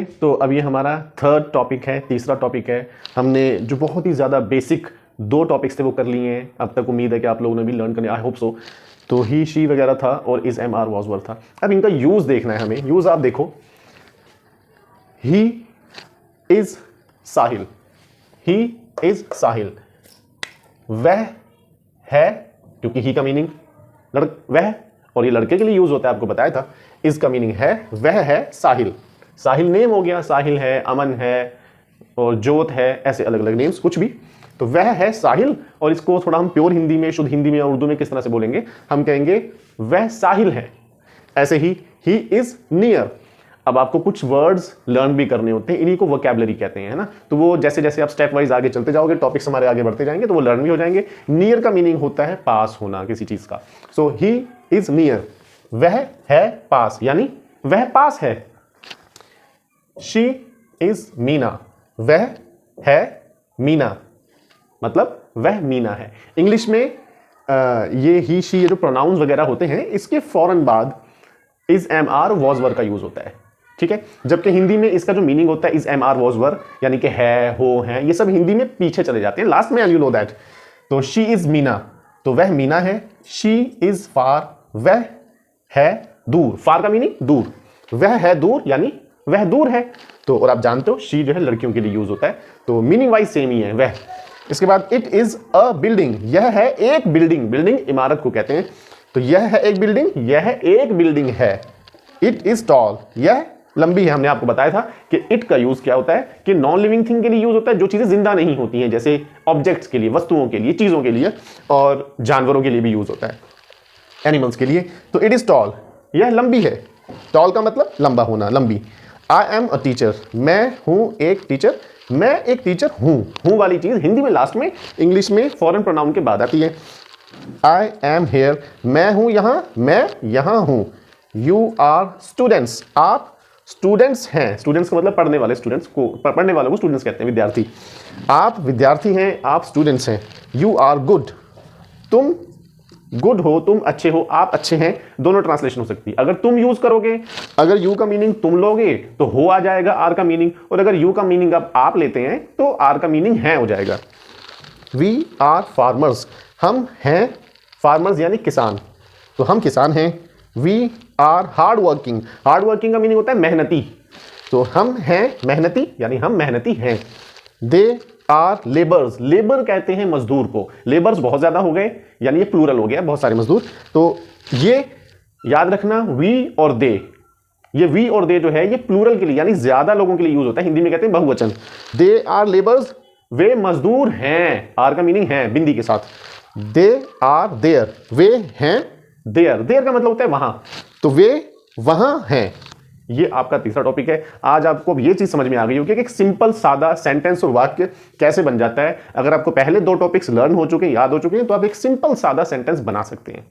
तो अब ये हमारा थर्ड टॉपिक है, तीसरा टॉपिक है। हमने जो बहुत ही ज़्यादा बेसिक 2 टॉपिक्स थे वो कर लिए हैं। अब तक उम्मीद है कि आप लोगों ने भी लर्न करने, आई होप सो। तो ही शी वगैरह था और is am are was were था। अब इनका यूज़ देखना है हमें। यूज़ आप देखो, he is Sahil, he is साहिल। वह है, क्योंकि ही का मीनिंग वह, और ये लड़के के लिए यूज होता है, आपको बताया था। इस का मीनिंग है, वह है साहिल। साहिल नेम हो गया, साहिल है, अमन है और जोत है, ऐसे अलग अलग नेम्स कुछ भी। तो वह है साहिल, और इसको थोड़ा हम प्योर हिंदी में, शुद्ध हिंदी में और उर्दू में किस तरह से बोलेंगे, हम कहेंगे वह साहिल है। ऐसे ही इज नियर। अब आपको कुछ वर्ड्स लर्न भी करने होते हैं, इन्हीं को वोकैबुलरी कहते हैं, है ना। तो वो जैसे जैसे आप स्टेप वाइज आगे चलते जाओगे, टॉपिक्स हमारे आगे बढ़ते जाएंगे, तो वो लर्न भी हो जाएंगे। नियर का मीनिंग होता है पास होना किसी चीज का। सो ही इज नियर, वह है पास, यानी वह पास है। शी इज मीना, वह है मीना, मतलब वह मीना है। इंग्लिश में ये ही शी, ये जो प्रोनाउंस वगैरह होते हैं, इसके फौरन बाद is am are was were का यूज होता है, ठीक है। जबकि हिंदी में इसका जो मीनिंग होता है is am are was were, यानी कि है, हो, है, ये सब हिंदी में पीछे चले जाते हैं, लास्ट में, एंड यू नो दैट। तो शी इज मीना, तो वह मीना है। शी इज फार, वह है दूर। फार का मीनिंग दूर, वह है दूर, यानी वह दूर है। तो और आप जानते हो शी जो है लड़कियों के लिए यूज होता है, तो मीनिंग वाइज सेम ही है वह। इसके बाद इट इज अ बिल्डिंग, यह है एक बिल्डिंग। बिल्डिंग इमारत को कहते हैं। तो यह है एक बिल्डिंग, यह एक बिल्डिंग है। इट इज टॉल, यह लंबी है। हमने आपको बताया था कि इट का यूज क्या होता है कि नॉन लिविंग थिंग के लिए यूज होता है, जो चीजें जिंदा नहीं होती हैं, जैसे ऑब्जेक्ट्स के लिए, वस्तुओं के लिए, चीजों के लिए, और जानवरों के लिए भी यूज होता है, एनिमल्स के लिए। तो इट इज टॉल, यह लंबी है। टॉल का मतलब लंबा होना, लंबी। आई एम अ टीचर, मैं हूं एक टीचर, मैं एक टीचर हूं। हूं वाली चीज हिंदी में लास्ट में, इंग्लिश में फॉरेन प्रोनाउन के बाद आती है। आई एम हेयर, मैं हूं यहां, मैं यहां हूं। यू आर स्टूडेंट्स, आप स्टूडेंट्स हैं। स्टूडेंट्स का मतलब पढ़ने वाले, स्टूडेंट्स को, पढ़ने वालों को स्टूडेंट्स कहते हैं, विद्यार्थी। आप विद्यार्थी हैं, आप स्टूडेंट्स हैं। यू आर गुड, तुम गुड हो, तुम अच्छे हो, आप अच्छे हैं। दोनों ट्रांसलेशन हो सकती है। अगर तुम यूज करोगे, अगर यू का मीनिंग तुम लोगे तो हो आ जाएगा आर का मीनिंग, और अगर यू का मीनिंग आप लेते हैं तो आर का मीनिंग है हो जाएगा। वी आर फार्मर्स, हम हैं फार्मर्स यानी किसान, तो हम किसान हैं। We are hard working, hard working का मीनिंग होता है मेहनती, तो हम हैं मेहनती, यानी हम मेहनती हैं। दे आर लेबर्स, लेबर कहते हैं मजदूर को। लेबर्स बहुत ज्यादा हो गए, यानी ये प्लूरल हो गया, बहुत सारे मजदूर। तो ये याद रखना, वी और दे, ये वी और दे जो है ये प्लूरल के लिए, यानी ज्यादा लोगों के लिए यूज होता है। हिंदी में कहते हैं बहुवचन। दे आर लेबर्स, वे मजदूर हैं। आर का मीनिंग है बिंदी के साथ। दे आर देयर, वे हैं देयर। देयर का मतलब होता है वहां, तो वे वहां हैं। ये आपका तीसरा टॉपिक है। आज आपको अब ये चीज समझ में आ गई होगी कि एक सिंपल सादा सेंटेंस और वाक्य कैसे बन जाता है। अगर आपको पहले 2 टॉपिक्स लर्न हो चुके हैं, याद हो चुके हैं, तो आप एक सिंपल सादा सेंटेंस बना सकते हैं।